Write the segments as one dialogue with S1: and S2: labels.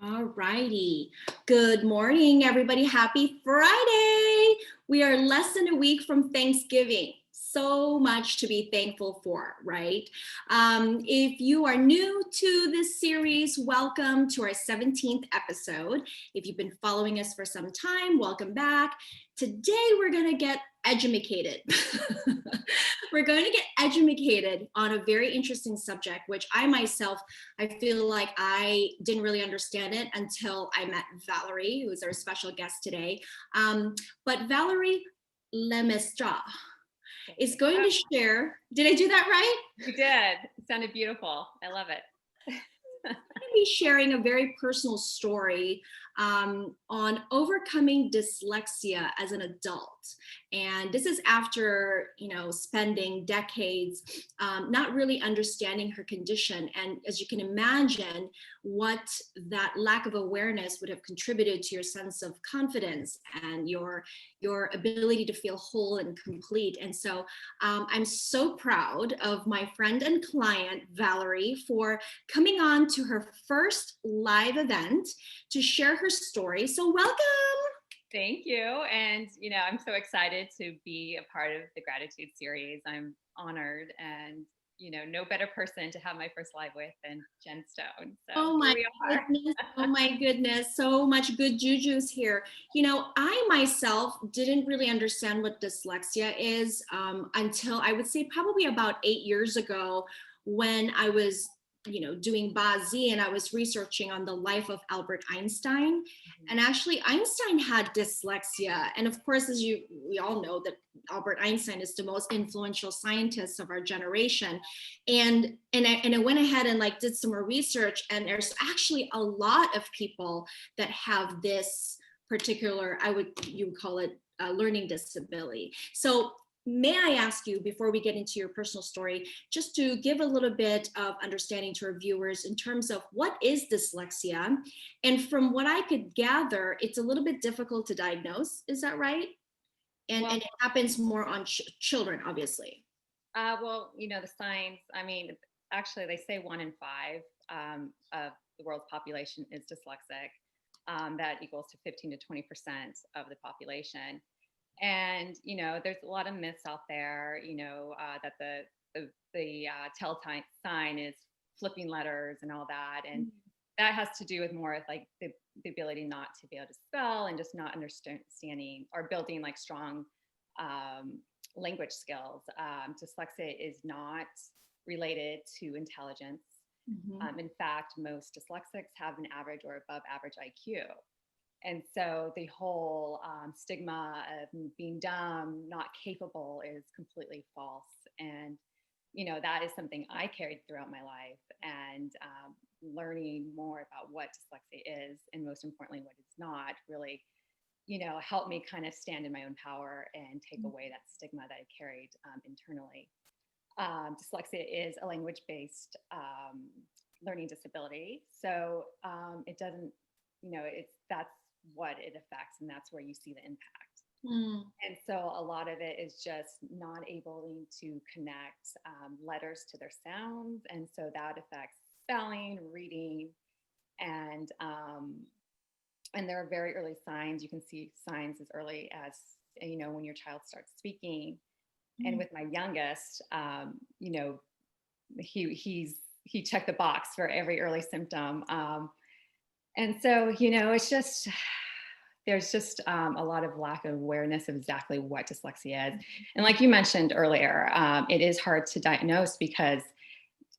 S1: All righty. Good morning, everybody. Happy Friday. We are less than a week from Thanksgiving. So much to be thankful for, right? If you are new to this series, welcome to our 17th episode. If you've been following us for some time, welcome back. Today, we're going to get edumacated. We're going to get edumacated on a very interesting subject, which I myself, I feel like I didn't really understand it until I met Valerie, who is our special guest today. But Valerie LeMaistre is going to share, did I do that right?
S2: You did. It sounded beautiful. I love it.
S1: I'm going to be sharing a very personal story on overcoming dyslexia as an adult. And this is after, spending decades not really understanding her condition. And as you can imagine, what that lack of awareness would have contributed to your sense of confidence and your ability to feel whole and complete. And so I'm so proud of my friend and client, Valerie, for coming on to her first live event to share her story. So welcome.
S2: Thank you. And, I'm so excited to be a part of the gratitude series. I'm honored and, no better person to have my first live with than Jen Stone. So
S1: oh my goodness. So much good juju's here. I myself didn't really understand what dyslexia is until I would say probably about 8 years ago when I was doing BaZi and I was researching on the life of Albert Einstein. Mm-hmm. And actually Einstein had dyslexia. And of course, we all know that Albert Einstein is the most influential scientist of our generation. And I went ahead and did some more research, and there's actually a lot of people that have this particular, you would call it a learning disability. So may I ask you, before we get into your personal story, just to give a little bit of understanding to our viewers in terms of what is dyslexia? And from what I could gather, it's a little bit difficult to diagnose. Is that right? And it happens more on children, obviously.
S2: The signs, actually they say 1 in 5 of the world's population is dyslexic. That equals to 15 to 20% of the population. And, there's a lot of myths out there, that the telltale sign is flipping letters and all that. And that has to do with more like the ability not to be able to spell and just not understanding or building strong language skills. Dyslexia is not related to intelligence. Mm-hmm. In fact, most dyslexics have an average or above average IQ. And so the whole stigma of being dumb, not capable is completely false. And, that is something I carried throughout my life, and learning more about what dyslexia is and most importantly, what it's not really, helped me kind of stand in my own power and take away that stigma that I carried internally. Dyslexia is a language-based learning disability. So it doesn't, that's what it affects, and that's where you see the impact. And so a lot of it is just not able to connect letters to their sounds, and so that affects spelling, reading, and there are very early signs. You can see signs as early as when your child starts speaking. And with my youngest, he checked the box for every early symptom. And so, it's just, there's just a lot of lack of awareness of exactly what dyslexia is. And like you mentioned earlier, it is hard to diagnose because,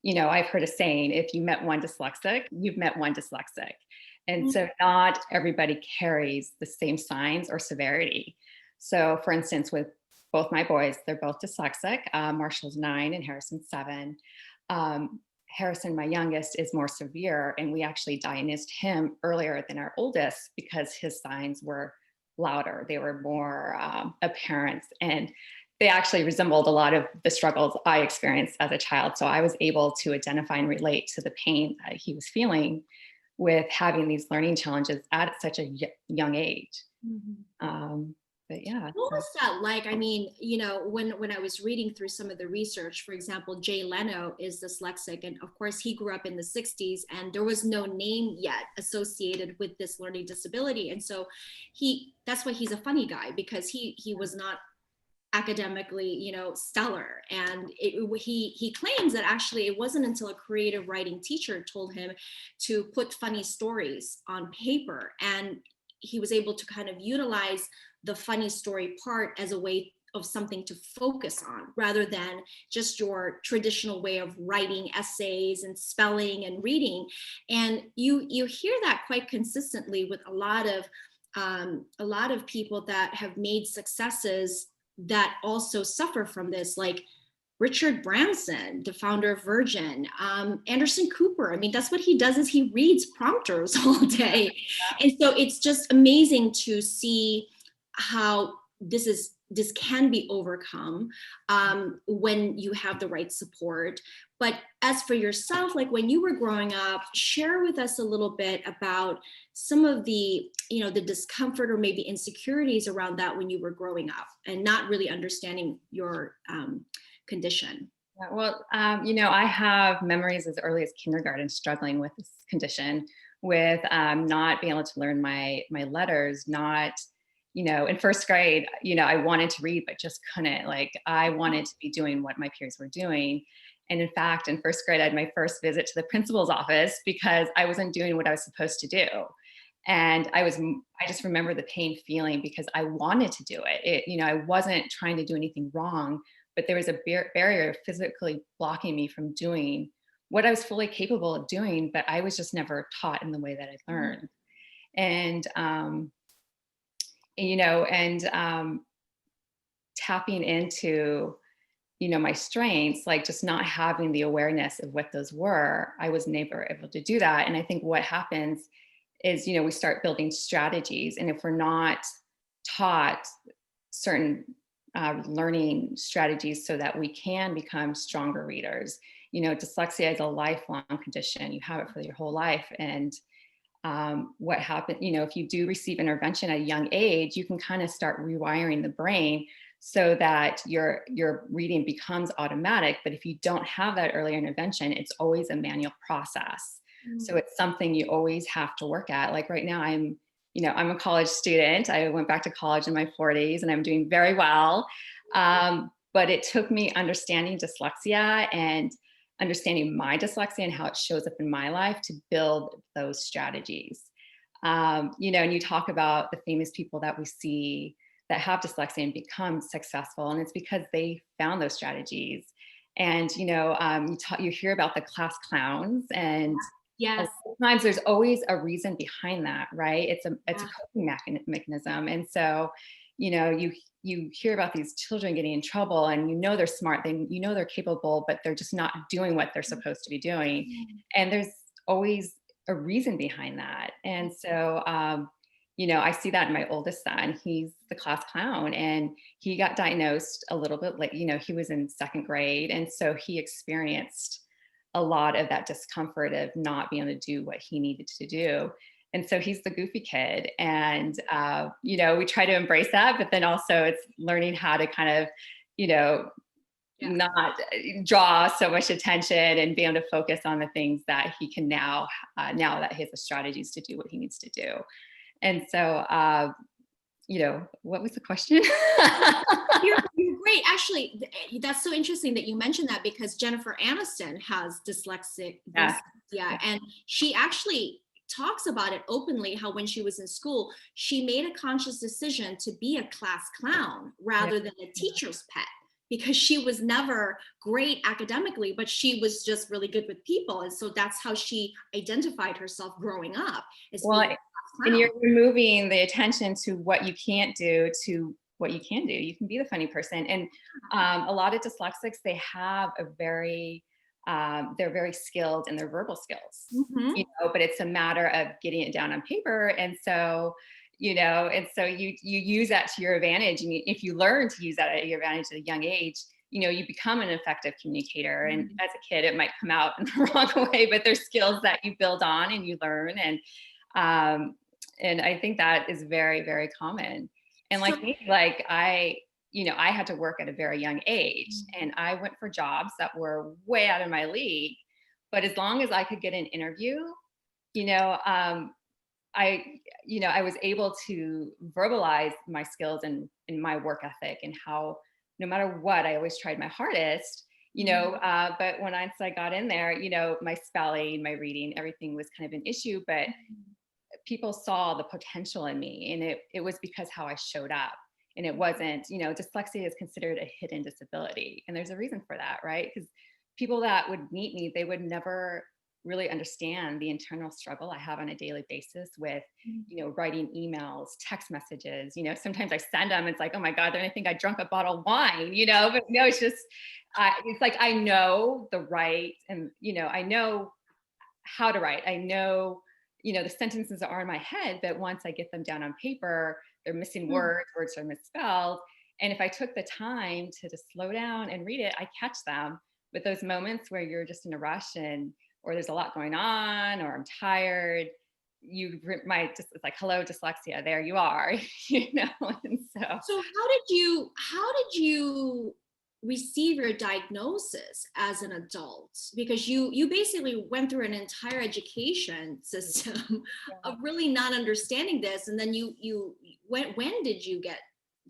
S2: I've heard a saying, if you met one dyslexic, you've met one dyslexic. And so not everybody carries the same signs or severity. So for instance, with both my boys, they're both dyslexic. Marshall's 9 and Harrison's 7. Harrison, my youngest, is more severe, and we actually diagnosed him earlier than our oldest because his signs were louder. They were more apparent, and they actually resembled a lot of the struggles I experienced as a child. So I was able to identify and relate to the pain that he was feeling with having these learning challenges at such a young age. but yeah.
S1: What was that like? I mean, when I was reading through some of the research, for example, Jay Leno is dyslexic, and of course he grew up in the 60s, and there was no name yet associated with this learning disability. And so that's why he's a funny guy, because he was not academically, stellar. And he claims that actually it wasn't until a creative writing teacher told him to put funny stories on paper, and he was able to kind of utilize the funny story part as a way of something to focus on, rather than just your traditional way of writing essays and spelling and reading. And you hear that quite consistently with a lot of people that have made successes that also suffer from this, like Richard Branson, the founder of Virgin, Anderson Cooper. I mean, that's what he does, is he reads prompters all day. And so it's just amazing to see how this can be overcome when you have the right support. But as for yourself, like when you were growing up, share with us a little bit about some of the the discomfort or maybe insecurities around that when you were growing up and not really understanding your condition.
S2: Yeah, well, I have memories as early as kindergarten struggling with this condition, with not being able to learn my letters, not, in first grade, I wanted to read, but just couldn't. Like, I wanted to be doing what my peers were doing. And in fact, in first grade, I had my first visit to the principal's office because I wasn't doing what I was supposed to do. And I just remember the pain feeling because I wanted to do it. I wasn't trying to do anything wrong, but there was a barrier physically blocking me from doing what I was fully capable of doing, but I was just never taught in the way that I learned. And, tapping into, my strengths, like just not having the awareness of what those were, I was never able to do that. And I think what happens is, we start building strategies. And if we're not taught certain learning strategies so that we can become stronger readers, dyslexia is a lifelong condition. You have it for your whole life. And what happened, if you do receive intervention at a young age, you can kind of start rewiring the brain so that your reading becomes automatic. But if you don't have that earlier intervention, it's always a manual process. So it's something you always have to work at. Like right now, I'm a college student. I went back to college in my 40s and I'm doing very well. But it took me understanding dyslexia and understanding my dyslexia and how it shows up in my life to build those strategies. And you talk about the famous people that we see that have dyslexia and become successful, and it's because they found those strategies. And you hear about the class clowns, and
S1: Yes.
S2: a lot of times there's always a reason behind that, right? It's a coping mechanism. And so, you hear about these children getting in trouble, and they're smart, they're capable, but they're just not doing what they're supposed to be doing. And there's always a reason behind that. And so I see that in my oldest son. He's the class clown, and he got diagnosed a little bit late. He was in second grade. And so he experienced a lot of that discomfort of not being able to do what he needed to do. And so he's the goofy kid. And, we try to embrace that, but then also it's learning how to kind of, not draw so much attention and be able to focus on the things that he can now that he has the strategies to do what he needs to do. And so, what was the question?
S1: You're great. Actually, that's so interesting that you mentioned that, because Jennifer Aniston has dyslexia, and she actually talks about it openly, how when she was in school, she made a conscious decision to be a class clown rather than a teacher's pet, because she was never great academically, but she was just really good with people. And so that's how she identified herself growing up.
S2: And you're removing the attention to what you can't do to what you can do. You can be the funny person. And a lot of dyslexics, they have they're very skilled in their verbal skills, but it's a matter of getting it down on paper. And so, you use that to your advantage. And if you learn to use that at your advantage at a young age, you become an effective communicator. And as a kid, it might come out in the wrong way, but there's skills that you build on and you learn. And I think that is very, very common. And
S1: So
S2: like me, like I had to work at a very young age,
S1: mm,
S2: and I went for jobs that were way out of my league. But as long as I could get an interview, you know, I, I was able to verbalize my skills and my work ethic and how no matter what, I always tried my hardest,
S1: mm,
S2: but when I got in there, my spelling, my reading, everything was kind of an issue, but
S1: mm,
S2: people saw the potential in me, and it was because how I showed up. And it wasn't, dyslexia is considered a hidden disability. And there's a reason for that, right? Because people that would meet me, they would never really understand the internal struggle I have on a daily basis with,
S1: mm.
S2: writing emails, text messages. Sometimes I send them, it's like, oh my God, they're gonna think I drunk a bottle of wine, but no, it's just, it's like I know the right, and I know how to write. I know, the sentences are in my head, but once I get them down on paper, they're missing
S1: Mm.
S2: words are misspelled. And if I took the time to just slow down and read it, I catch them. But those moments where you're just in a rush and or there's a lot going on or I'm tired, just it's like, hello, dyslexia, there you are, and so
S1: So how did you receive your diagnosis as an adult? Because you basically went through an entire education system
S2: yeah.
S1: of really not understanding this, and then you when did you get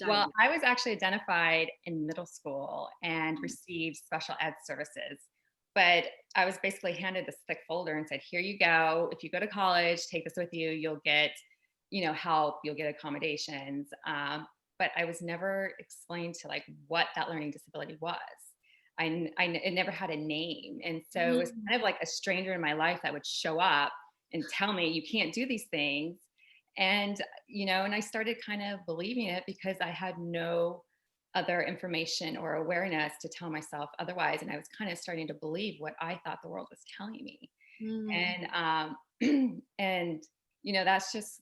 S2: Well,
S1: diagnosed?
S2: I was actually identified in middle school and received special ed services. But I was basically handed this thick folder and said, here you go. If you go to college, take this with you. You'll get, help, you'll get accommodations. But I was never explained to like what that learning disability was. It never had a name. And so it was
S1: Mm.
S2: kind of like a stranger in my life that would show up and tell me, you can't do these things. And and I started kind of believing it because I had no other information or awareness to tell myself otherwise. And I was kind of starting to believe what I thought the world was telling me.
S1: Mm.
S2: And and that's just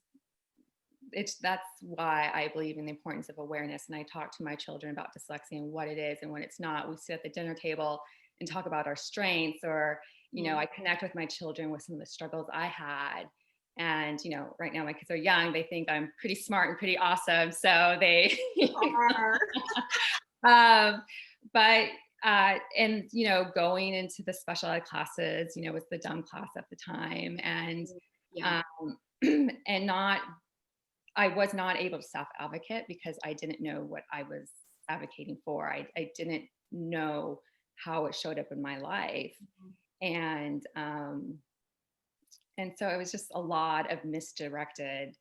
S2: that's why I believe in the importance of awareness. And I talk to my children about dyslexia and what it is and when it's not. We sit at the dinner table and talk about our strengths, or
S1: Mm.
S2: I connect with my children with some of the struggles I had. And right now my kids are young, they think I'm pretty smart and pretty awesome, so they
S1: Are.
S2: um but and going into the special ed classes, was the dumb class at the time. And
S1: Yeah.
S2: um and not I was not able to self advocate because I didn't know what I was advocating for. I didn't know how it showed up in my life. And so it was just a lot of misdirected.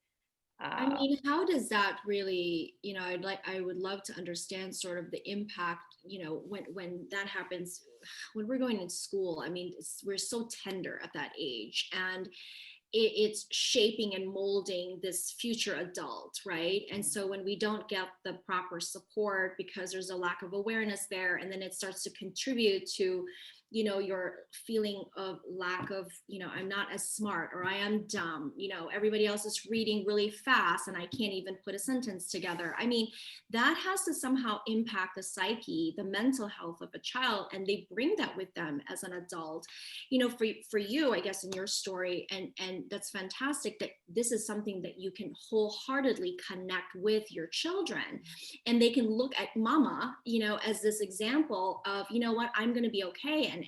S1: I
S2: Uh,
S1: mean, how does that really, I would love to understand sort of the impact, when that happens, when we're going in school. I mean, we're so tender at that age, and it's shaping and molding this future adult, right? And so when we don't get the proper support because there's a lack of awareness there, and then it starts to contribute to your feeling of lack of, I'm not as smart, or I am dumb, everybody else is reading really fast and I can't even put a sentence together. I mean, that has to somehow impact the psyche, the mental health of a child, and they bring that with them as an adult. For you, I guess, in your story, and that's fantastic that this is something that you can wholeheartedly connect with your children, and they can look at mama, as this example of, what, I'm going to be okay, and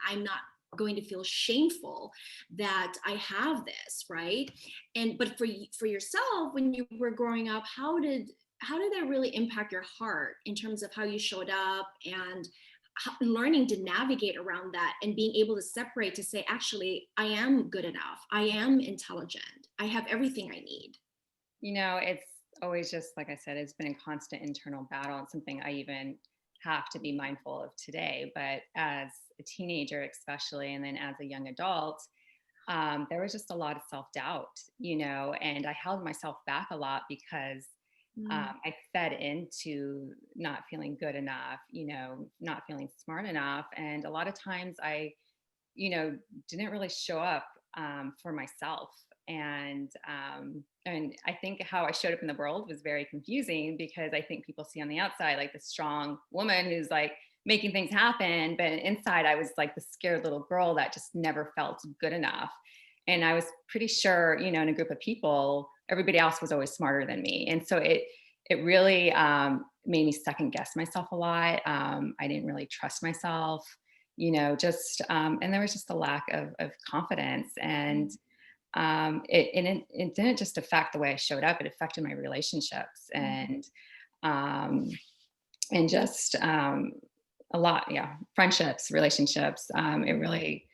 S1: I'm not going to feel shameful that I have this, right? And but for yourself, when you were growing up, how did that really impact your heart in terms of how you showed up, and learning to navigate around that, and being able to separate, to say, actually, I am good enough, I am intelligent, I have everything I need.
S2: it's always just like I said, it's been a constant internal battle and something I even have to be mindful of today. But as a teenager, especially, and then as a young adult, there was just a lot of self doubt, and I held myself back a lot because
S1: Mm.
S2: I fed into not feeling good enough, not feeling smart enough. And a lot of times I, didn't really show up for myself. And I think how I showed up in the world was very confusing because I think people see on the outside like the strong woman who's like making things happen, but inside I was like the scared little girl that just never felt good enough. And I was pretty sure, in a group of people, everybody else was always smarter than me. And so it really made me second guess myself a lot. I didn't really trust myself, just, and there was just a lack of confidence. And it didn't just affect the way I showed up, it affected my relationships um, and just a lot, yeah, friendships, relationships. It really,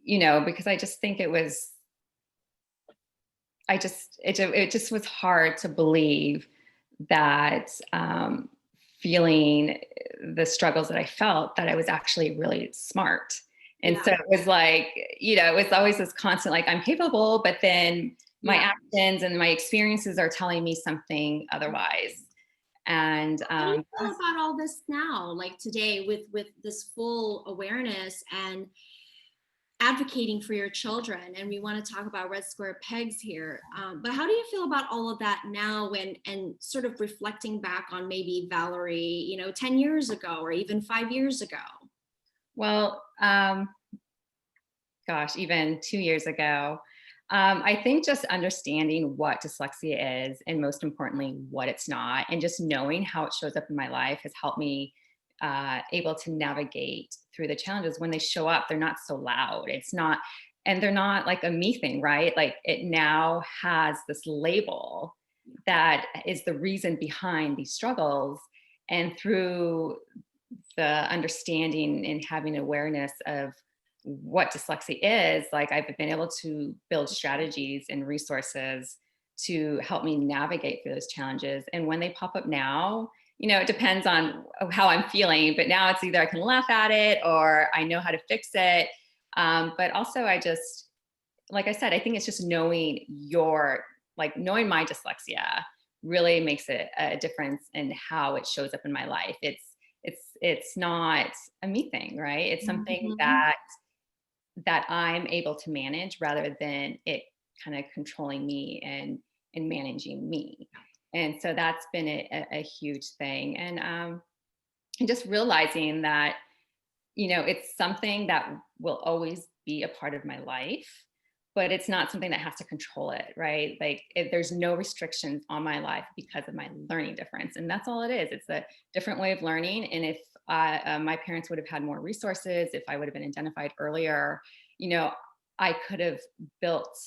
S2: because I just think it just was hard to believe that feeling the struggles that I felt, that I was actually really smart. And
S1: Yeah.
S2: so it was like, it was always this constant, like, I'm capable, but then my
S1: Yeah.
S2: actions and my experiences are telling me something otherwise. And
S1: How do you feel about all this now, like today, with this full awareness and advocating for your children? And we want to talk about red square pegs here, but how do you feel about all of that now, and sort of reflecting back on maybe Valerie, 10 years ago or even 5 years ago?
S2: well, gosh, even 2 years ago, I think just understanding what dyslexia is, and most importantly, what it's not, and just knowing how it shows up in my life has helped me able to navigate through the challenges. When they show up, they're not so loud. It's not, and they're not like a me thing, right? Like, it now has this label that is the reason behind these struggles. And through the understanding and having awareness of what dyslexia is, like, I've been able to build strategies and resources to help me navigate through those challenges. And when they pop up now, it depends on how I'm feeling, but now it's either I can laugh at it or I know how to fix it. But also, I just, like I said, I think it's just knowing my dyslexia really makes it a difference in how it shows up in my life. It's not a me thing, right? It's something
S1: Mhm.
S2: that I'm able to manage, rather than it kind of controlling me and managing me. And so that's been a huge thing. And just realizing that, it's something that will always be a part of my life, but it's not something that has to control it, right? Like, there's no restrictions on my life because of my learning difference. And that's all it is. It's a different way of learning. And if my parents would have had more resources, if I would have been identified earlier, you know, I could have built,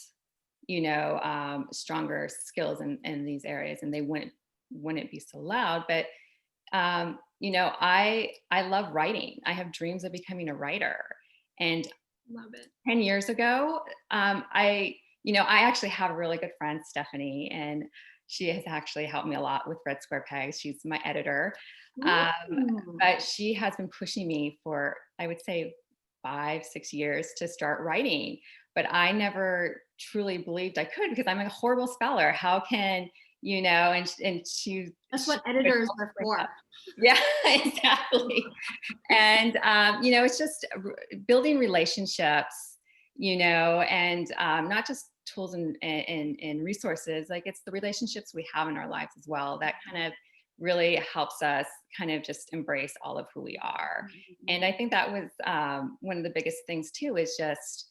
S2: stronger skills in these areas, and they wouldn't be so loud. But I love writing. I have dreams of becoming a writer. And
S1: Love it.
S2: 10 years ago, I actually have a really good friend, Stephanie, and she has actually helped me a lot with Red Square Pegs. She's my editor. Um,
S1: Mm.
S2: but she has been pushing me for, I would say, 5, 6 years to start writing. But I never truly believed I could, because I'm a horrible speller. How can, and
S1: That's
S2: she
S1: what editors are for.
S2: yeah, exactly. And it's just building relationships, and not just tools and resources. Like, it's the relationships we have in our lives as well that kind of really helps us kind of just embrace all of who we are. And I think that was one of the biggest things too, is just,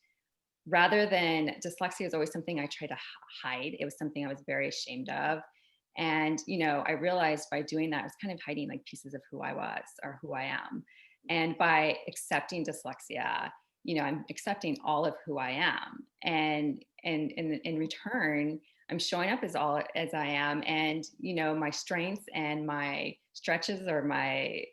S2: rather than, dyslexia is always something I try to hide. It was something I was very ashamed of. And, I realized by doing that, I was kind of hiding like pieces of who I was or who I am. And by accepting dyslexia, I'm accepting all of who I am. And in return, I'm showing up as all as I am. And, my strengths and my stretches, or my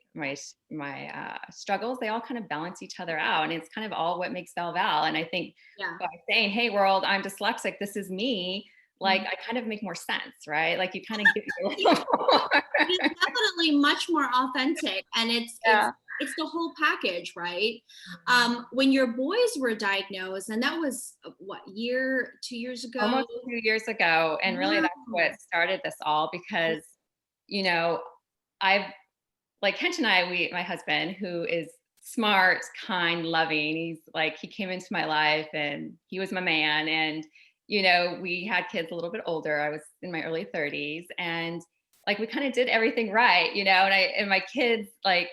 S2: struggles, they all kind of balance each other out. And it's kind of all what makes Val. And I think
S1: Yeah.
S2: by saying, hey world, I'm dyslexic, this is me, like, I kind of make more sense, right? Like, you kind of give me a little more.
S1: It is definitely much more authentic, and
S2: Yeah.
S1: it's the whole package, right? When your boys were diagnosed, and that was what, 2 years ago?
S2: Almost 2 years ago. And really, that's
S1: Wow.
S2: what started this all, because, you know, I've, like, Kent and I, my husband, who is smart, kind, loving, he came into my life and he was my man. And, we had kids a little bit older. I was in my early 30s, and like, we kind of did everything right, and my kids, like,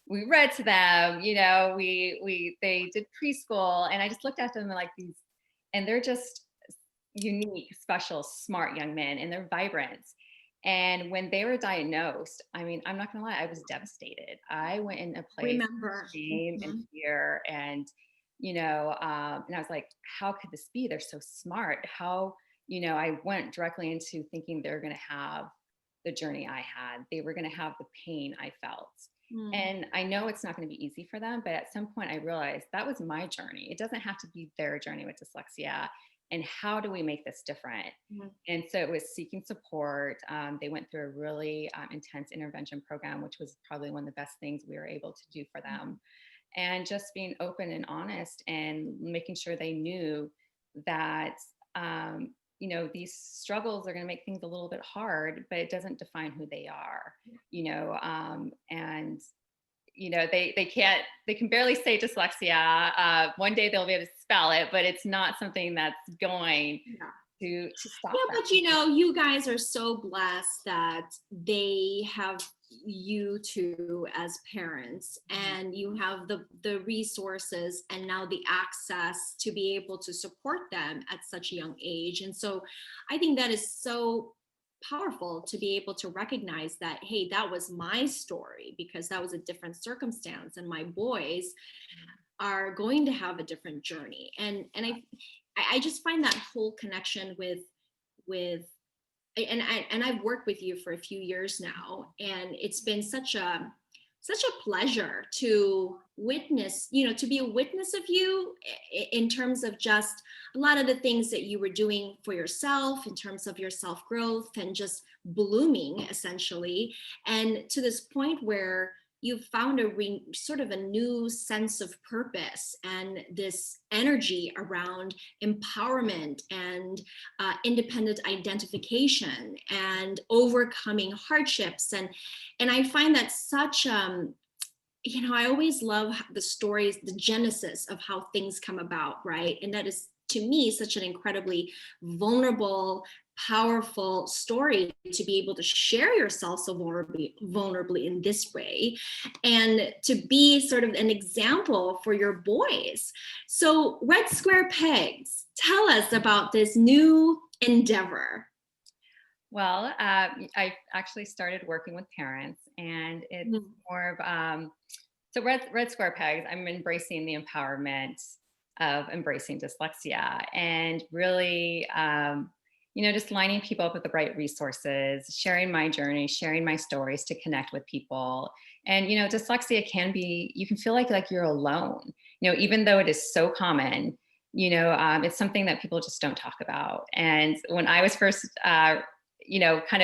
S2: we read to them, they did preschool, and I just looked at them like these, and they're just unique, special, smart young men, and they're vibrant. And when they were diagnosed, I mean, I'm not gonna lie, I was devastated. I went in a place of
S1: Remember.
S2: shame and
S1: Mhm.
S2: fear, and and I was like, how could this be? They're so smart. How, I went directly into thinking they're gonna have the journey I had. They were gonna have the pain I felt.
S1: Mm.
S2: And I know it's not going to be easy for them, but at some point I realized that was my journey. It doesn't have to be their journey with dyslexia. And how do we make this different?
S1: Mhm.
S2: And so it was seeking support. They went through a really intense intervention program, which was probably one of the best things we were able to do for them. And just being open and honest and making sure they knew that, these struggles are going to make things a little bit hard, but it doesn't define who they are, and they can barely say dyslexia. One day they'll be able to spell it, but it's not something that's going
S1: Yeah.
S2: to stop
S1: Yeah, but
S2: them.
S1: you guys are so blessed that they have you two as parents, and you have the resources and now the access to be able to support them at such a young age. And so I think that is so powerful to be able to recognize that, hey, that was my story because that was a different circumstance, and my boys are going to have a different journey. And I just find that whole connection with and I've worked with you for a few years now, and it's been such a pleasure to witness, to be a witness of you in terms of just a lot of the things that you were doing for yourself in terms of your self growth and just blooming essentially, and to this point where you've found sort of a new sense of purpose and this energy around empowerment and independent identification and overcoming hardships. And I find that such I always love the stories, the genesis of how things come about, right? And that is, to me, such an incredibly vulnerable, powerful story to be able to share yourself so vulnerably in this way, and to be sort of an example for your boys. So, Red Square Pegs, tell us about this new endeavor.
S2: Well, I actually started working with parents, and it's
S1: Mm.
S2: more of so red square pegs. I'm embracing the empowerment of embracing dyslexia, and really, just lining people up with the right resources, sharing my journey, sharing my stories to connect with people. And dyslexia can be, you can feel like you're alone. Even though it is so common. It's something that people just don't talk about. And when I was first kind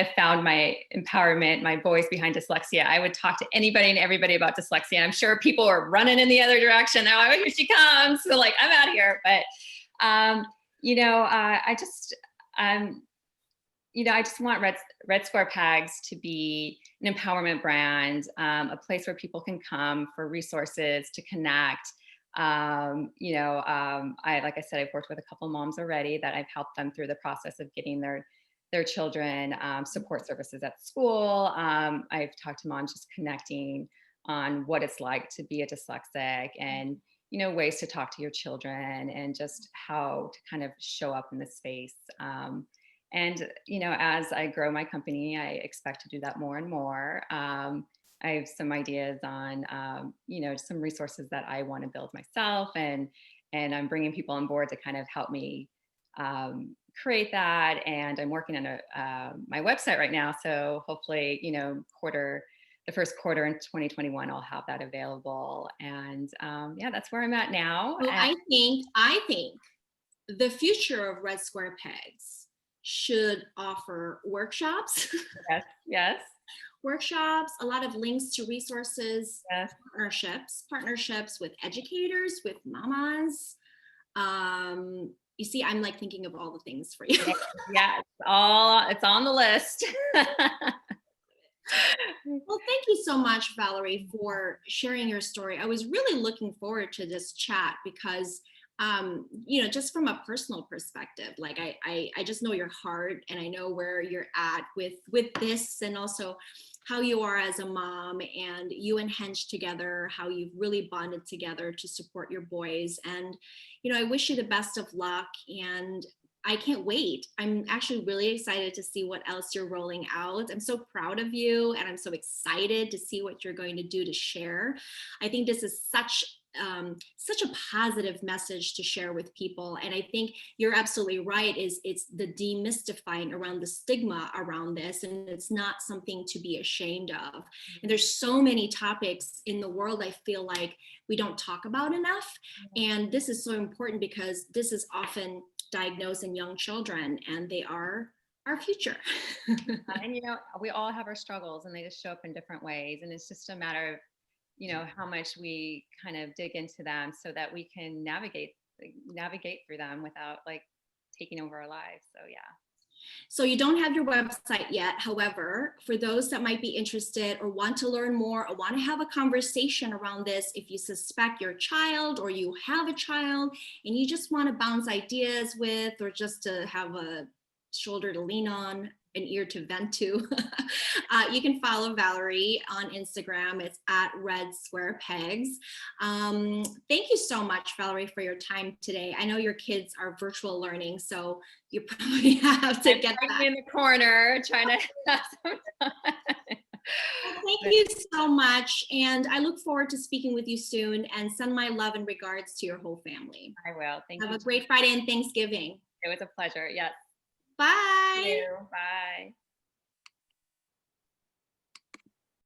S2: of found my empowerment, my voice behind dyslexia, I would talk to anybody and everybody about dyslexia. And I'm sure people were running in the other direction. Oh, here she comes. So like, I'm out of here. But, um, I just want Red Square Pegs to be an empowerment brand, a place where people can come for resources to connect. Like I said, I've worked with a couple moms already that I've helped them through the process of getting their children support services at school. I've talked to moms just connecting on what it's like to be a dyslexic, and ways to talk to your children, and just how to kind of show up in this space. And as I grow my company, I expect to do that more and more. I have some ideas on some resources that I want to build myself, and I'm bringing people on board to kind of help me create that. And I'm working on my website right now, so hopefully the first quarter in 2021 I'll have that available. And yeah, that's where I'm at now.
S1: So I think the future of Red Square Pegs should offer workshops,
S2: Yes, yes,
S1: workshops, a lot of links to resources,
S2: yes.
S1: partnerships with educators, with mamas. You see, I'm like thinking of all the things for you.
S2: Yeah, yeah, it's on the list.
S1: Well, thank you so much, Valerie, for sharing your story. I was really looking forward to this chat because, just from a personal perspective, like I just know your heart, and I know where you're at with this, and also how you are as a mom, and you and Hench together, how you've really bonded together to support your boys. And, I wish you the best of luck. And I can't wait. I'm actually really excited to see what else you're rolling out. I'm so proud of you, and I'm so excited to see what you're going to do to share. I think this is such a positive message to share with people, and I think you're absolutely right. It's the demystifying around the stigma around this, and it's not something to be ashamed of. And there's so many topics in the world I feel like we don't talk about enough, and this is so important because this is often diagnosed in young children, and they are our future.
S2: And we all have our struggles, and they just show up in different ways. And it's just a matter of, how much we kind of dig into them so that we can navigate through them without like taking over our lives. So yeah.
S1: So you don't have your website yet. However, for those that might be interested or want to learn more or want to have a conversation around this, if you suspect your child or you have a child and you just want to bounce ideas with, or just to have a shoulder to lean on, an ear to vent to, you can follow Valerie on Instagram. It's at Red Square Pegs. Thank you so much, Valerie, for your time today. I know your kids are virtual learning, so you probably have to get that
S2: in the corner trying to have some time.
S1: Well, thank you so much. And I look forward to speaking with you soon, and send my love and regards to your whole family.
S2: I will. Thank you.
S1: Have a great Friday and Thanksgiving.
S2: It was a pleasure. Yes.
S1: Bye.
S2: Thank you. Bye.